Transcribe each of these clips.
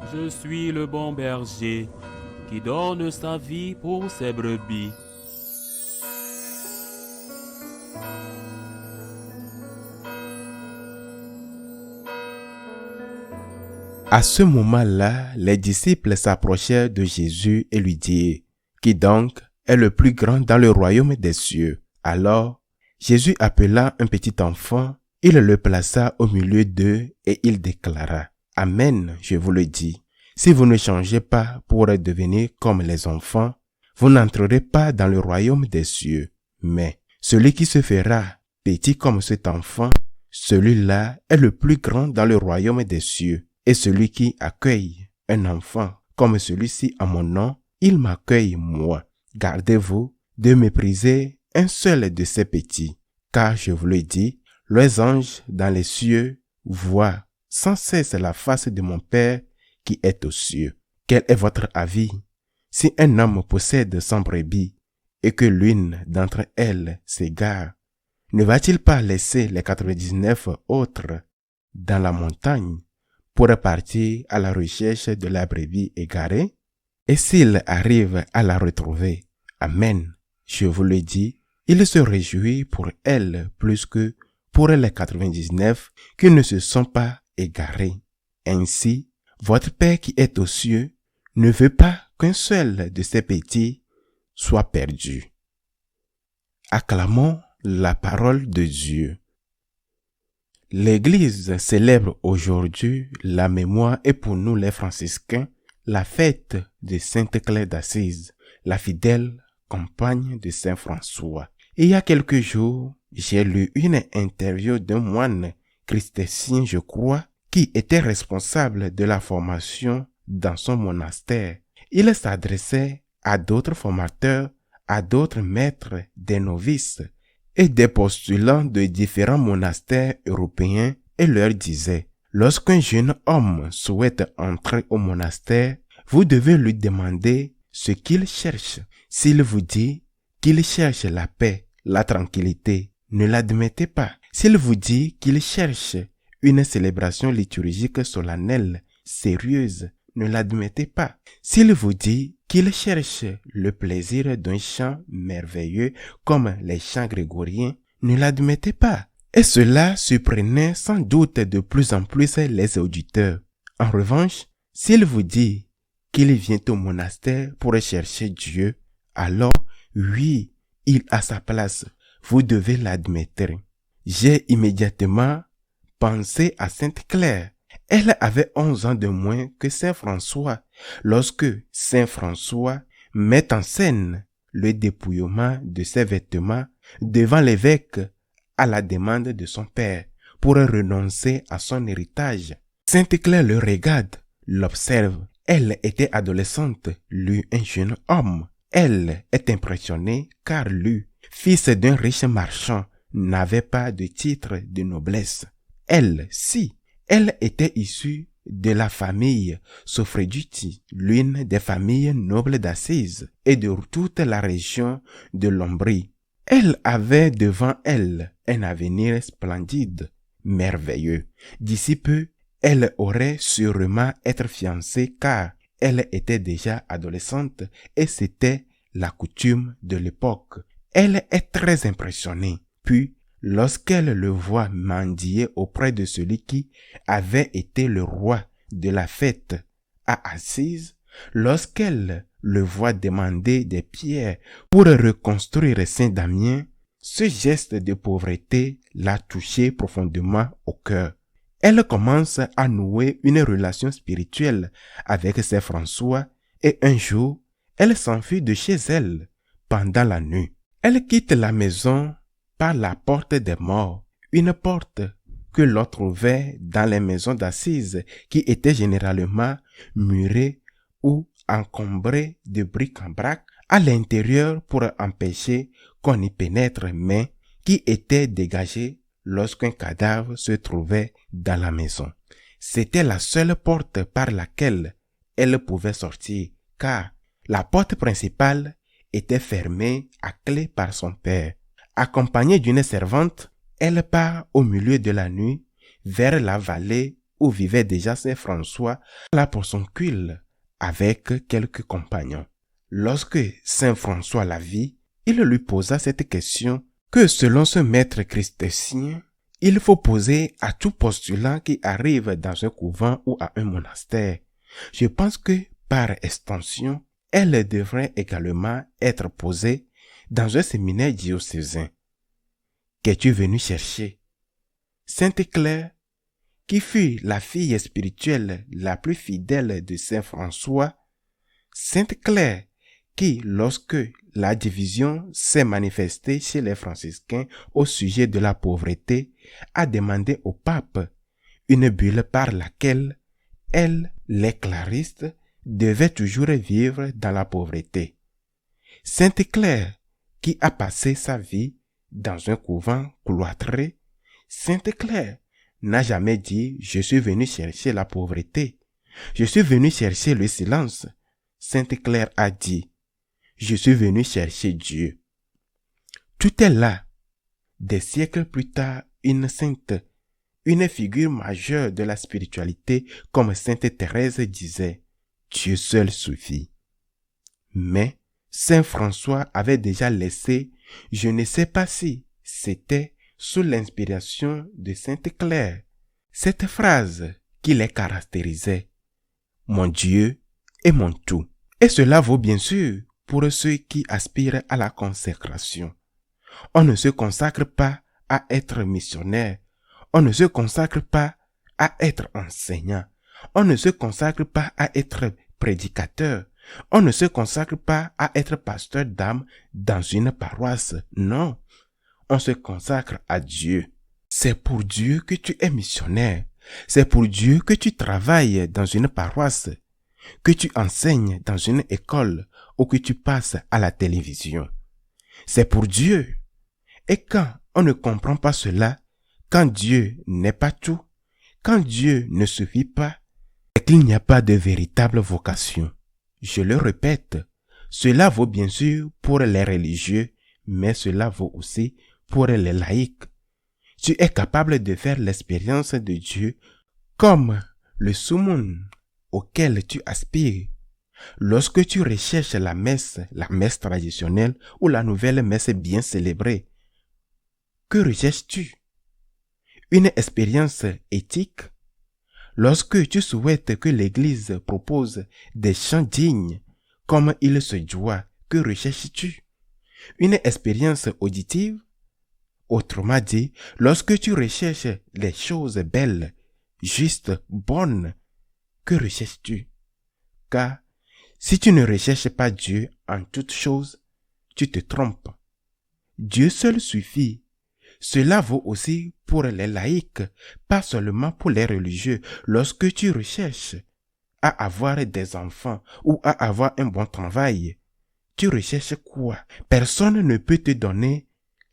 Je suis le bon berger qui donne sa vie pour ses brebis. À ce moment-là, les disciples s'approchèrent de Jésus et lui dirent, « Qui donc est le plus grand dans le royaume des cieux ?» Alors, Jésus appela un petit enfant, il le plaça au milieu d'eux et il déclara, « Amen, je vous le dis, si vous ne changez pas pour devenir comme les enfants, vous n'entrerez pas dans le royaume des cieux. Mais celui qui se fera petit comme cet enfant, celui-là est le plus grand dans le royaume des cieux. Et celui qui accueille un enfant comme celui-ci en mon nom, il m'accueille moi. Gardez-vous de mépriser un seul de ces petits, car je vous le dis, les anges dans les cieux voient sans cesse la face de mon Père qui est aux cieux. Quel est votre avis? Si un homme possède 100 brebis et que l'une d'entre elles s'égare, ne va-t-il pas laisser les 99 autres dans la montagne pour partir à la recherche de la brebis égarée? Et s'il arrive à la retrouver, Amen, je vous le dis, il se réjouit pour elle plus que pour les 99 qui ne se sont pas égarés. Ainsi, votre Père qui est aux cieux ne veut pas qu'un seul de ces petits soit perdu. Acclamons la parole de Dieu. L'Église célèbre aujourd'hui la mémoire et pour nous les franciscains, la fête de Sainte Claire d'Assise, la fidèle compagne de Saint François. Il y a quelques jours, j'ai lu une interview d'un moine christessien, je crois, qui était responsable de la formation dans son monastère. Il s'adressait à d'autres formateurs, à d'autres maîtres des novices et des postulants de différents monastères européens et leur disait, lorsqu'un jeune homme souhaite entrer au monastère, vous devez lui demander ce qu'il cherche. S'il vous dit qu'il cherche la paix, la tranquillité, ne l'admettez pas. S'il vous dit qu'il cherche une célébration liturgique solennelle, sérieuse, ne l'admettez pas. S'il vous dit qu'il cherche le plaisir d'un chant merveilleux comme les chants grégoriens, ne l'admettez pas. Et cela surprenait sans doute de plus en plus les auditeurs. En revanche, s'il vous dit qu'il vient au monastère pour chercher Dieu, alors oui, il a sa place. Vous devez l'admettre. J'ai immédiatement pensé à Sainte Claire. Elle avait 11 ans de moins que Saint François lorsque Saint François met en scène le dépouillement de ses vêtements devant l'évêque à la demande de son père pour renoncer à son héritage. Sainte Claire le regarde, l'observe. Elle était adolescente, lui un jeune homme. Elle est impressionnée car lui, fils d'un riche marchand, n'avait pas de titre de noblesse. Elle, si. Elle était issue de la famille Soffreduti, l'une des familles nobles d'Assise et de toute la région de l'Ombrie. Elle avait devant elle un avenir splendide, merveilleux. D'ici peu, elle aurait sûrement être fiancée car elle était déjà adolescente et c'était la coutume de l'époque. Elle est très impressionnée. Puis, lorsqu'elle le voit mendier auprès de celui qui avait été le roi de la fête à Assise, lorsqu'elle le voit demander des pierres pour reconstruire Saint-Damien, ce geste de pauvreté l'a touché profondément au cœur. Elle commence à nouer une relation spirituelle avec Saint François et un jour, elle s'enfuit de chez elle pendant la nuit. Elle quitte la maison par la porte des morts, une porte que l'on trouvait dans les maisons d'assises qui étaient généralement murées ou encombrées de bric-à-brac à l'intérieur pour empêcher qu'on y pénètre, mais qui étaient dégagées lorsqu'un cadavre se trouvait dans la maison. C'était la seule porte par laquelle elle pouvait sortir, car la porte principale était fermée à clé par son père. Accompagnée d'une servante, elle part au milieu de la nuit vers la vallée où vivait déjà Saint François, là pour son culte avec quelques compagnons. Lorsque Saint François la vit, il lui posa cette question que selon ce maître christocien, il faut poser à tout postulant qui arrive dans un couvent ou à un monastère. Je pense que, par extension, elle devrait également être posée dans un séminaire diocésain. Qu'es-tu venu chercher? Sainte Claire, qui fut la fille spirituelle la plus fidèle de Saint François, Sainte Claire, qui, lorsque la division s'est manifestée chez les franciscains au sujet de la pauvreté, a demandé au pape une bulle par laquelle elle, les claristes, devaient toujours vivre dans la pauvreté. Sainte Claire, qui a passé sa vie dans un couvent cloîtré, Sainte Claire n'a jamais dit « Je suis venu chercher la pauvreté, je suis venu chercher le silence ». Sainte Claire a dit « Je suis venu chercher Dieu ». Tout est là. Des siècles plus tard, une sainte, une figure majeure de la spiritualité comme Sainte Thérèse disait « Dieu seul suffit ». Mais Saint François avait déjà laissé, je ne sais pas si c'était sous l'inspiration de Sainte Claire, cette phrase qui les caractérisait « Mon Dieu est mon tout ». Et cela vaut bien sûr pour ceux qui aspirent à la consécration. On ne se consacre pas à être missionnaire, on ne se consacre pas à être enseignant, on ne se consacre pas à être prédicateur, on ne se consacre pas à être pasteur d'âme dans une paroisse, non. On se consacre à Dieu. C'est pour Dieu que tu es missionnaire. C'est pour Dieu que tu travailles dans une paroisse, que tu enseignes dans une école ou que tu passes à la télévision. C'est pour Dieu. Et quand on ne comprend pas cela, quand Dieu n'est pas tout, quand Dieu ne suffit pas, c'est qu'il n'y a pas de véritable vocation. Je le répète, cela vaut bien sûr pour les religieux, mais cela vaut aussi pour les laïcs. Tu es capable de faire l'expérience de Dieu comme le summum auquel tu aspires. Lorsque tu recherches la messe traditionnelle ou la nouvelle messe bien célébrée, que recherches-tu? Une expérience éthique? Lorsque tu souhaites que l'Église propose des chants dignes, comme il se doit, que recherches-tu? Une expérience auditive? Autrement dit, lorsque tu recherches les choses belles, justes, bonnes, que recherches-tu? Car si tu ne recherches pas Dieu en toutes choses, tu te trompes. Dieu seul suffit. Cela vaut aussi pour les laïcs, pas seulement pour les religieux. Lorsque tu recherches à avoir des enfants ou à avoir un bon travail, tu recherches quoi? Personne ne peut te donner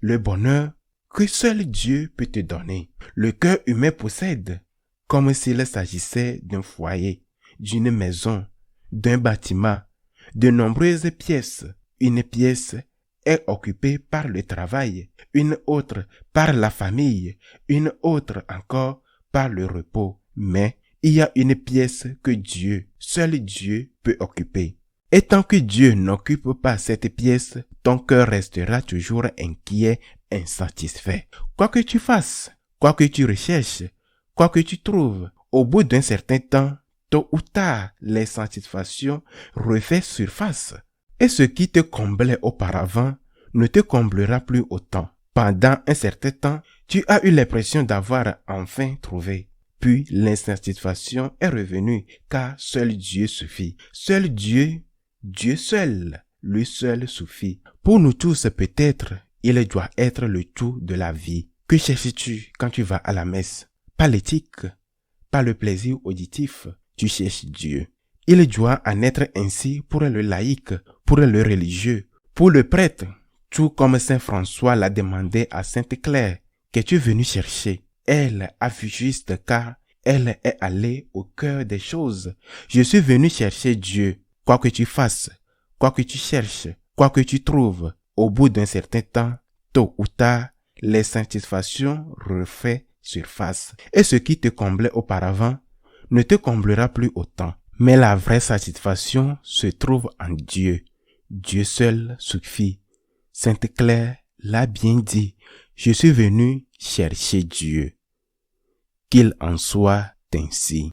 le bonheur que seul Dieu peut te donner. Le cœur humain possède, comme s'il s'agissait d'un foyer, d'une maison, d'un bâtiment, de nombreuses pièces. Une pièce est occupée par le travail, une autre par la famille, une autre encore par le repos. Mais il y a une pièce que Dieu, seul Dieu peut occuper. Et tant que Dieu n'occupe pas cette pièce, ton cœur restera toujours inquiet, insatisfait. Quoi que tu fasses, quoi que tu recherches, quoi que tu trouves, au bout d'un certain temps, tôt ou tard, l'insatisfaction refait surface. Et ce qui te comblait auparavant ne te comblera plus autant. Pendant un certain temps, tu as eu l'impression d'avoir enfin trouvé. Puis l'insatisfaction est revenue, car seul Dieu suffit. Seul Dieu, Dieu seul, lui seul suffit. Pour nous tous peut-être, il doit être le tout de la vie. Que cherches-tu quand tu vas à la messe? Pas l'éthique, pas le plaisir auditif, tu cherches Dieu. Il doit en être ainsi pour le laïc, pour le religieux, pour le prêtre, tout comme Saint François l'a demandé à Sainte Claire. Qu'es-tu venu chercher? Elle a vu juste car elle est allée au cœur des choses. Je suis venu chercher Dieu. Quoi que tu fasses, quoi que tu cherches, quoi que tu trouves, au bout d'un certain temps, tôt ou tard, l'insatisfaction refait surface. Et ce qui te comblait auparavant ne te comblera plus autant. Mais la vraie satisfaction se trouve en Dieu. Dieu seul suffit. Sainte Claire l'a bien dit. Je suis venu chercher Dieu. Qu'il en soit ainsi.